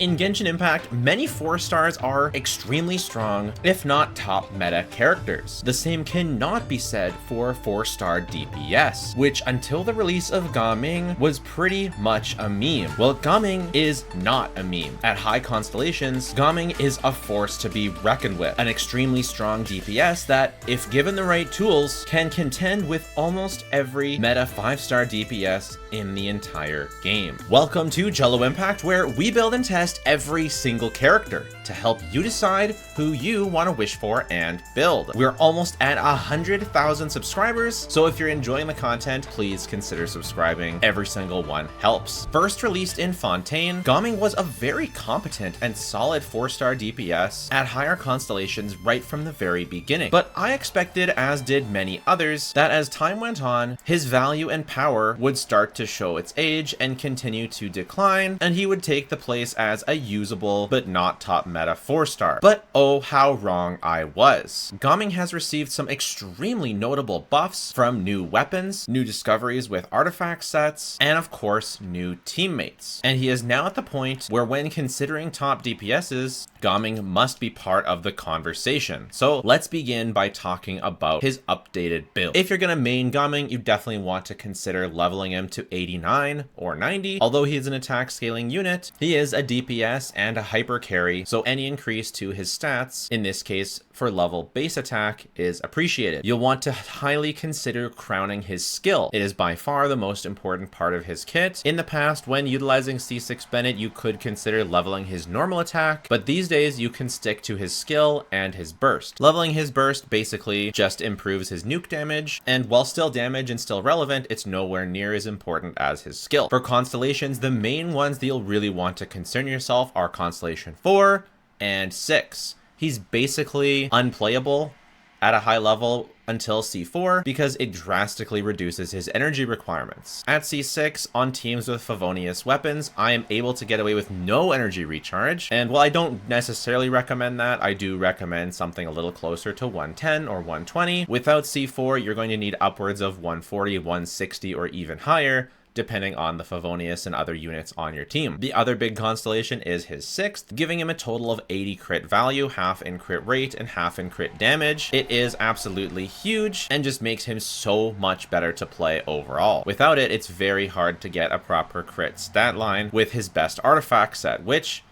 In Genshin Impact, many 4 stars are extremely strong, if not top meta characters. The same cannot be said for 4-star DPS, which until the release of Gaming was pretty much a meme. Well, Gaming is not a meme. At high constellations, Gaming is a force to be reckoned with, an extremely strong DPS that, if given the right tools, can contend with almost every meta 5-star DPS in the entire game. Welcome to Cello Impact, where we build and test every single character to help you decide who you want to wish for and build. We're almost at 100,000 subscribers, so if you're enjoying the content, please consider subscribing. Every single one helps. First released in Fontaine, Gaming was a very competent and solid 4-star DPS at higher constellations right from the very beginning. But I expected, as did many others, that as time went on, his value and power would start to show its age and continue to decline, and he would take the place as a usable but not top meta 4-star. But oh, how wrong I was. Gaming has received some extremely notable buffs from new weapons, new discoveries with artifact sets, and of course, new teammates. And he is now at the point where when considering top DPSs, Gaming must be part of the conversation. So let's begin by talking about his updated build. If you're gonna main Gaming, you definitely want to consider leveling him to 89 or 90. Although he is an attack scaling unit, he is a DPS and a hyper carry, so any increase to his stats, in this case for level base attack, is appreciated. You'll want to highly consider crowning his skill. It is by far the most important part of his kit. In the past, when utilizing C6 Bennett, you could consider leveling his normal attack, but these days you can stick to his skill and his burst. Leveling his burst basically just improves his nuke damage, and while still damage and still relevant, it's nowhere near as important as his skill. For constellations, the main ones that you'll really want to concern yourself are Constellation 4 and 6. He's basically unplayable at a high level until C4 because it drastically reduces his energy requirements. At C6, on teams with Favonius weapons, I am able to get away with no energy recharge, and while I don't necessarily recommend that, I do recommend something a little closer to 110 or 120. Without C4, you're going to need upwards of 140, 160, or even higher, depending on the Favonius and other units on your team. The other big constellation is his 6th, giving him a total of 80 crit value, half in crit rate and half in crit damage. It is absolutely huge and just makes him so much better to play overall. Without it, it's very hard to get a proper crit stat line with his best artifact set, which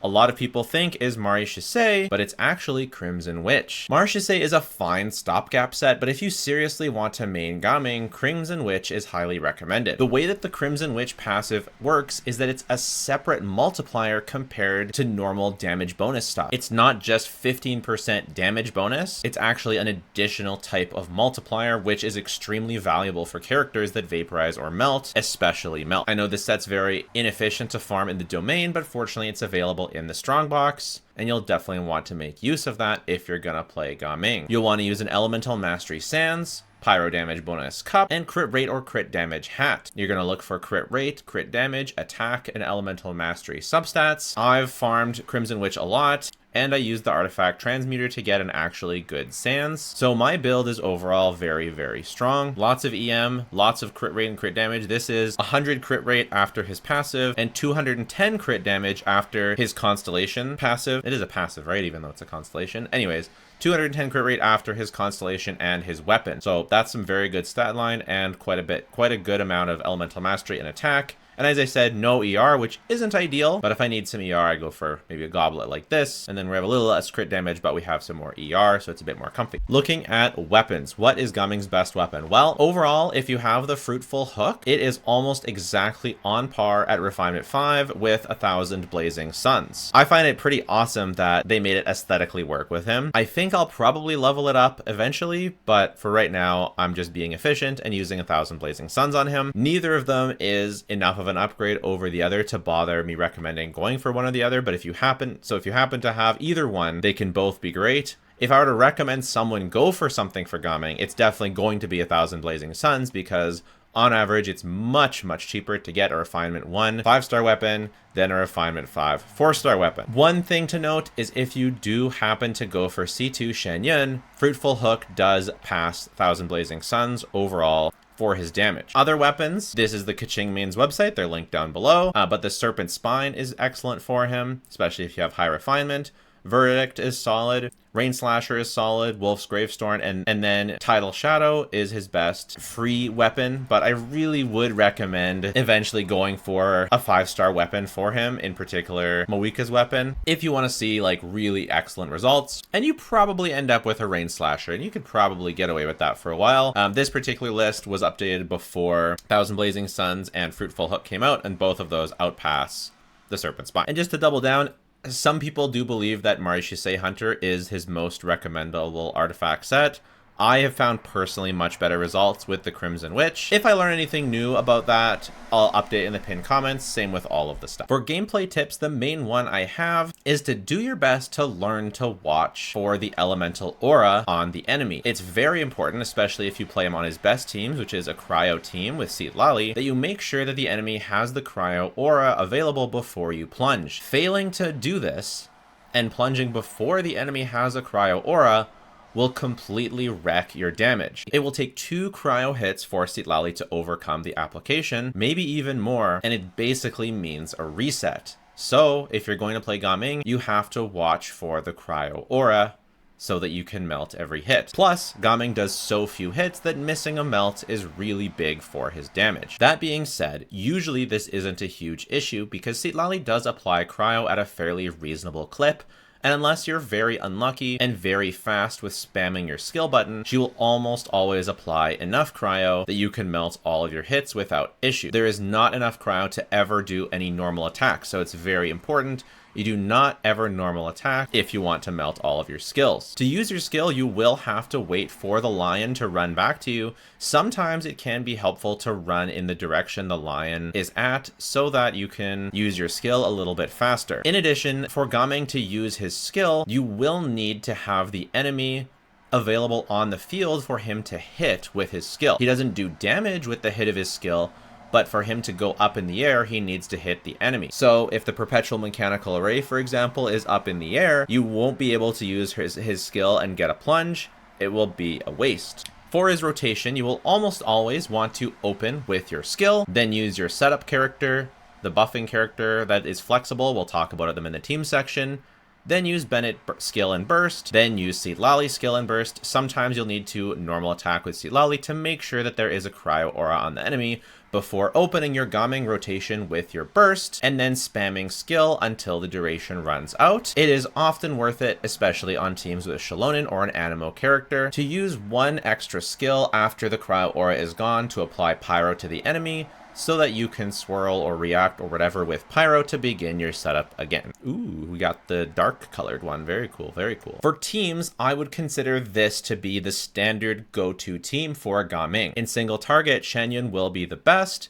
a lot of people think is Marie-Chassae, but it's actually Crimson Witch. Marie-Chassae is a fine stopgap set, but if you seriously want to main Gaming, Crimson Witch is highly recommended. The way that the Crimson Witch passive works is that it's a separate multiplier compared to normal damage bonus stuff. It's not just 15% damage bonus, it's actually an additional type of multiplier, which is extremely valuable for characters that vaporize or melt, especially melt. I know this set's very inefficient to farm in the domain, but fortunately it's available in the strongbox, and you'll definitely want to make use of that if you're gonna play Gaming. You'll want to use an Elemental Mastery Sands, Pyro Damage Bonus Cup, and Crit Rate or Crit Damage Hat. You're gonna look for Crit Rate, Crit Damage, Attack, and Elemental Mastery substats. I've farmed Crimson Witch a lot, and I used the Artifact Transmuter to get an actually good Sands. So my build is overall very, very strong. Lots of EM, lots of crit rate and crit damage. This is 100 crit rate after his passive and 210 crit damage after his Constellation passive. It is a passive, right? Even though it's a Constellation. Anyways, 210 crit rate after his Constellation and his weapon. So that's some very good stat line and quite a good amount of Elemental Mastery and attack. And as I said, no ER, which isn't ideal, but if I need some ER, I go for maybe a goblet like this, and then we have a little less crit damage, but we have some more ER, so it's a bit more comfy. Looking at weapons, what is Gaming's best weapon? Well, overall, if you have the Fruitful Hook, it is almost exactly on par at Refinement 5 with 1,000 Blazing Suns. I find it pretty awesome that they made it aesthetically work with him. I think I'll probably level it up eventually, but for right now, I'm just being efficient and using 1,000 Blazing Suns on him. Neither of them is enough of an upgrade over the other to bother me recommending going for one or the other, but if you happen to have either one, they can both be great. If I were to recommend someone go for something for Gaming, it's definitely going to be 1,000 Blazing Suns, because on average, it's much, much cheaper to get a Refinement 1 5-star weapon than a Refinement 5 4-star weapon. One thing to note is if you do happen to go for C2 Shenyun, Fruitful Hook does pass 1,000 Blazing Suns overall for his damage. Other weapons, this is the Keqing main's website, they're linked down below, but the Serpent Spine is excellent for him, especially if you have high refinement. Verdict is solid, Rain Slasher is solid, Wolf's Gravestorm, and then Tidal Shadow is his best free weapon, but I really would recommend eventually going for a 5-star weapon for him, in particular Moika's weapon, if you want to see like really excellent results, and you probably end up with a Rain Slasher, and you could probably get away with that for a while. This particular list was updated before Thousand Blazing Suns and Fruitful Hook came out, and both of those outpass the Serpent Spine. And just to double down, some people do believe that Marie-Shisei Hunter is his most recommendable artifact set. I have found personally much better results with the Crimson Witch. If I learn anything new about that, I'll update in the pinned comments, same with all of the stuff. For gameplay tips, the main one I have is to do your best to learn to watch for the elemental aura on the enemy. It's very important, especially if you play him on his best teams, which is a cryo team with Citlali, that you make sure that the enemy has the cryo aura available before you plunge. Failing to do this and plunging before the enemy has a cryo aura will completely wreck your damage. It will take 2 cryo hits for Citlali to overcome the application, maybe even more, and it basically means a reset. So if you're going to play Gaming, you have to watch for the cryo aura so that you can melt every hit. Plus, Gaming does so few hits that missing a melt is really big for his damage. That being said, usually this isn't a huge issue because Citlali does apply cryo at a fairly reasonable clip, and unless you're very unlucky and very fast with spamming your skill button, she will almost always apply enough cryo that you can melt all of your hits without issue. There is not enough cryo to ever do any normal attack, so it's very important you do not ever normal attack if you want to melt all of your skills. To use your skill, you will have to wait for the lion to run back to you. Sometimes it can be helpful to run in the direction the lion is at so that you can use your skill a little bit faster. In addition, for Gaming to use his skill, you will need to have the enemy available on the field for him to hit with his skill. He doesn't do damage with the hit of his skill, but for him to go up in the air, he needs to hit the enemy. So if the Perpetual Mechanical Array, for example, is up in the air, you won't be able to use his skill and get a plunge. It will be a waste. For his rotation, you will almost always want to open with your skill, then use your setup character, the buffing character that is flexible, we'll talk about them in the team section, then use Bennett skill and burst, then use Citlali skill and burst. Sometimes you'll need to normal attack with Citlali to make sure that there is a cryo aura on the enemy before opening your Gaming rotation with your burst and then spamming skill until the duration runs out. It is often worth it, especially on teams with a Shalonen or an Animo character, to use one extra skill after the cryo aura is gone to apply pyro to the enemy, so that you can swirl or react or whatever with pyro to begin your setup again. Ooh, we got the dark colored one. Very cool, very cool. For teams, I would consider this to be the standard go-to team for Gaming. In single target, Shenyun will be the best,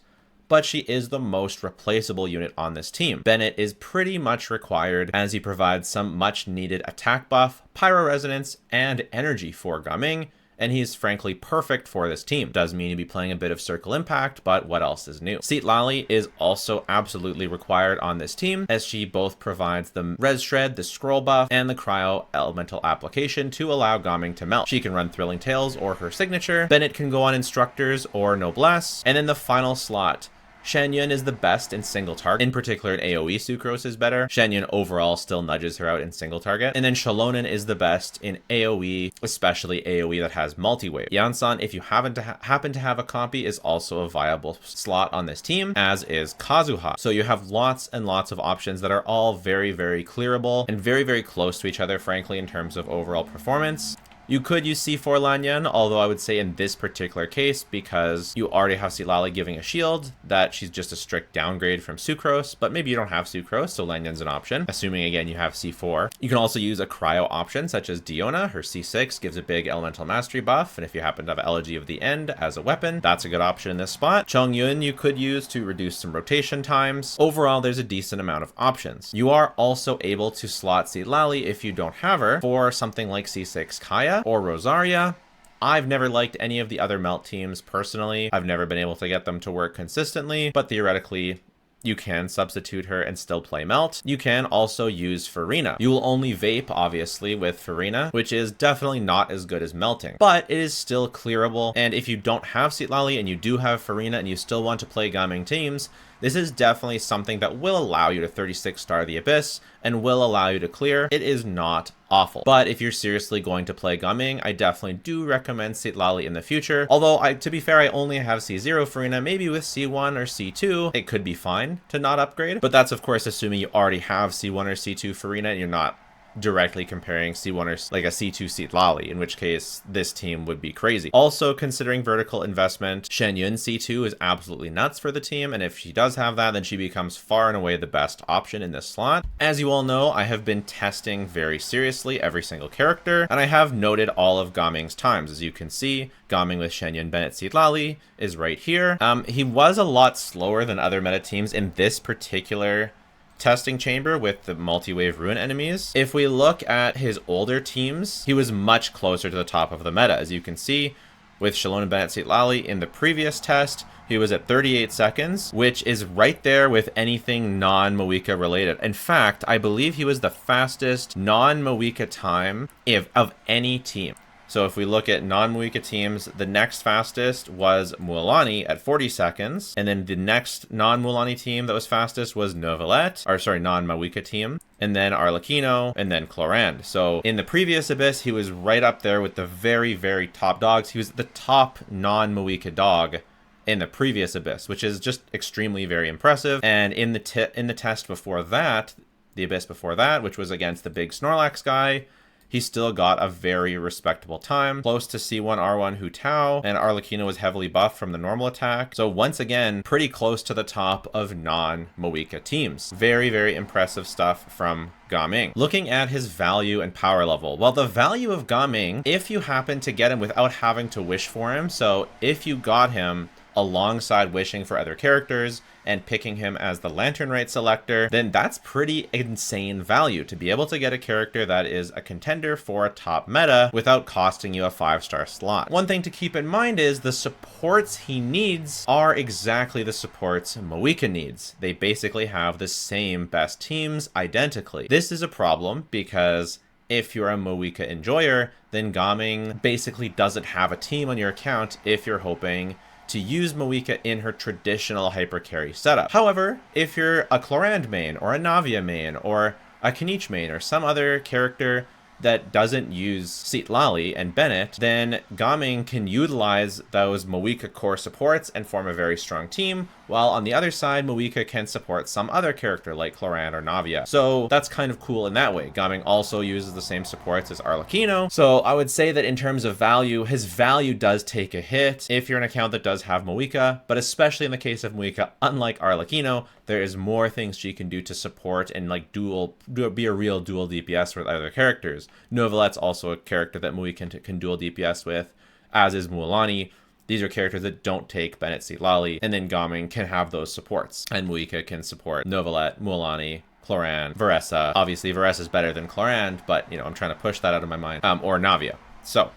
but she is the most replaceable unit on this team. Bennett is pretty much required as he provides some much needed attack buff, pyro resonance, and energy for Gaming, and he's frankly perfect for this team. Does mean you'll be playing a bit of Circle Impact, but what else is new? Citlali is also absolutely required on this team, as she both provides the Res Shred, the Scroll buff, and the Cryo Elemental application to allow Gaming to melt. She can run Thrilling Tales or her signature, Bennett can go on Instructors or Noblesse, and in the final slot, Shenyun is the best in single target. In particular, in AoE, Sucrose is better. Shenyun overall still nudges her out in single target. And then Shalonen is the best in AoE, especially AoE that has multi-wave. Yansan, if you happen to have a copy, is also a viable slot on this team, as is Kazuha. So you have lots and lots of options that are all very, very clearable and very, very close to each other, frankly, in terms of overall performance. You could use C4 Lanyan, although I would say in this particular case, because you already have Citlali giving a shield, that she's just a strict downgrade from Sucrose, but maybe you don't have Sucrose, so Lanyan's an option, assuming again you have C4. You can also use a cryo option, such as Diona. Her C6 gives a big elemental mastery buff, and if you happen to have Elegy of the End as a weapon, that's a good option in this spot. Chongyun you could use to reduce some rotation times. Overall, there's a decent amount of options. You are also able to slot Citlali, if you don't have her, for something like C6 Kaya or Rosaria. I've never liked any of the other melt teams personally. I've never been able to get them to work consistently, but theoretically, you can substitute her and still play Melt. You can also use Farina. You will only vape, obviously, with Farina, which is definitely not as good as melting, but it is still clearable. And if you don't have Citlali and you do have Farina and you still want to play Gaming teams, this is definitely something that will allow you to 36 star the Abyss and will allow you to clear. It is not awful. But if you're seriously going to play Gaming, I definitely do recommend Citlali in the future. Although, to be fair, I only have C0 Farina. Maybe with C1 or C2, it could be fine to not upgrade. But that's, of course, assuming you already have C1 or C2 Farina and you're not directly comparing C1 or like a C2 Citlali, in which case this team would be crazy. Also, considering vertical investment, Shen Yun C2 is absolutely nuts for the team, and if she does have that, then she becomes far and away the best option in this slot. As you all know, I have been testing very seriously every single character, and I have noted all of Gaming's times. As you can see, Gaming with Shen Yun Bennett Citlali is right here. He was a lot slower than other meta teams in this particular testing chamber with the multi-wave ruin enemies. If we look at his older teams, he was much closer to the top of the meta. As you can see, with Shalon and Bennett Citlali in the previous test, he was at 38 seconds, which is right there with anything non-Moika related. In fact, I believe he was the fastest non-Moika time of any team. So if we look at non-Moika teams, the next fastest was Mualani at 40 seconds. And then the next non-Mualani team that was fastest was Novelette, or sorry, non-Moika team. And then Arlecchino, and then Clorand. So in the previous Abyss, he was right up there with the very, very top dogs. He was the top non-Moika dog in the previous Abyss, which is just extremely very impressive. And in the test before that, the Abyss before that, which was against the big Snorlax guy, he still got a very respectable time, close to C1 R1 Hu Tao, and Arlecchino was heavily buffed from the normal attack. So once again, pretty close to the top of non-Moika teams. Very, very impressive stuff from Gaming. Looking at his value and power level. Well, the value of Gaming, if you happen to get him without having to wish for him, so if you got him alongside wishing for other characters and picking him as the Lantern Rite selector, then that's pretty insane value to be able to get a character that is a contender for a top meta without costing you a 5-star slot. One thing to keep in mind is the supports he needs are exactly the supports Moika needs. They basically have the same best teams identically. This is a problem because if you're a Moika enjoyer, then Gaming basically doesn't have a team on your account if you're hoping to use Moika in her traditional hypercarry setup. However, if you're a Clorand main, or a Navia main, or a Kniche main, or some other character that doesn't use Citlali and Bennett, then Gaming can utilize those Moika core supports and form a very strong team, while on the other side, Moika can support some other character like Clorand or Navia. So that's kind of cool in that way. Gaming also uses the same supports as Arlecchino. So I would say that in terms of value, his value does take a hit if you're an account that does have Moika, but especially in the case of Moika, unlike Arlecchino, there is more things she can do to support and like be a real dual DPS with other characters. Novelette's also a character that Moika can dual DPS with, as is Mualani. These are characters that don't take Bennett Citlali, and then Gaming can have those supports. And Moika can support Novelette, Mualani, Clorand, Veressa. Obviously, Veressa's better than Clorand, but, you know, I'm trying to push that out of my mind. Or Navia. So,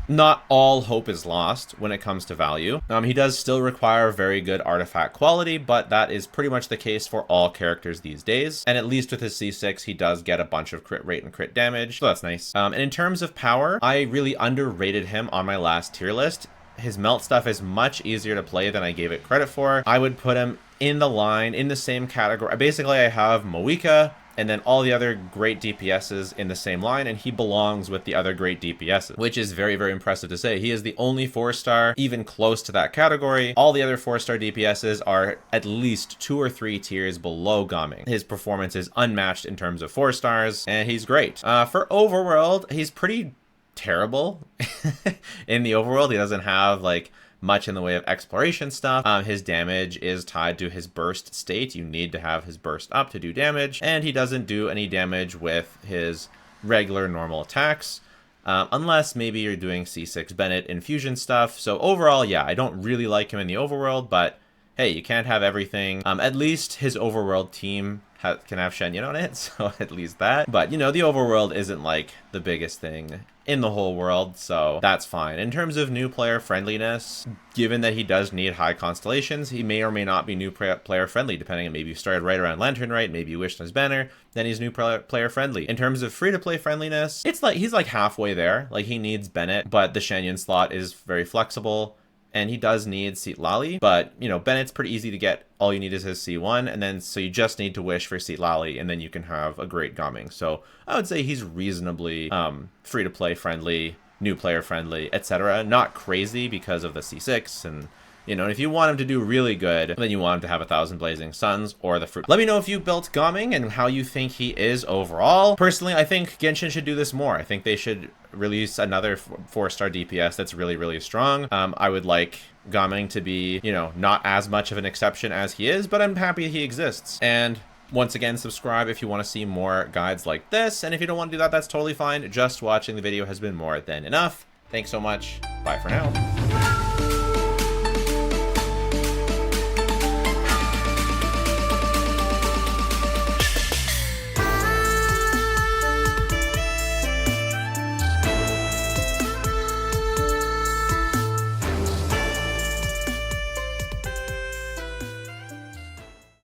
not all hope is lost when it comes to value. He does still require very good artifact quality, but that is pretty much the case for all characters these days. And at least with his C6, he does get a bunch of crit rate and crit damage, so that's nice. And in terms of power, I really underrated him on my last tier list. His melt stuff is much easier to play than I gave it credit for. I would put him in the line, in the same category. Basically, I have Moika, and then all the other great DPSs in the same line, and he belongs with the other great DPSs, which is very, very impressive to say. He is the only 4-star even close to that category. All the other 4-star DPSs are at least 2 or 3 tiers below Gaming. His performance is unmatched in terms of 4 stars, and he's great. For Overworld, he's pretty terrible. In the Overworld, he doesn't have like much in the way of exploration stuff. His damage is tied to his burst state. You need to have his burst up to do damage, and he doesn't do any damage with his regular normal attacks, unless maybe you're doing C6 Bennett infusion stuff. So overall, yeah, I don't really like him in the Overworld, but hey, you can't have everything. At least his Overworld team can have Shenhe on it, so at least that. But, you know, the Overworld isn't, like, the biggest thing in the whole world, so that's fine. In terms of new player friendliness, given that he does need high constellations, he may or may not be new player friendly, depending on maybe you started right around Lantern Rite, maybe you wished on his banner, then he's new player friendly. In terms of free-to-play friendliness, it's like he's like halfway there. Like, he needs Bennett, but the Shenyan slot is very flexible. And he does need Seat Lali, but, you know, Bennett's pretty easy to get. All you need is his C1, and then so you just need to wish for Seat Lali, and then you can have a great Gaming. So I would say he's reasonably free-to-play friendly, new player friendly, etc. Not crazy because of the C6, and, you know, if you want him to do really good, then you want him to have 1,000 Blazing Suns or the fruit. Let me know if you built Gaming and how you think he is overall. Personally, I think Genshin should do this more. I think they should release another 4-star DPS that's really, really strong. I would like Gaming to be, you know, not as much of an exception as he is, but I'm happy he exists. And once again, subscribe if you want to see more guides like this. And if you don't want to do that, that's totally fine. Just watching the video has been more than enough. Thanks so much. Bye for now.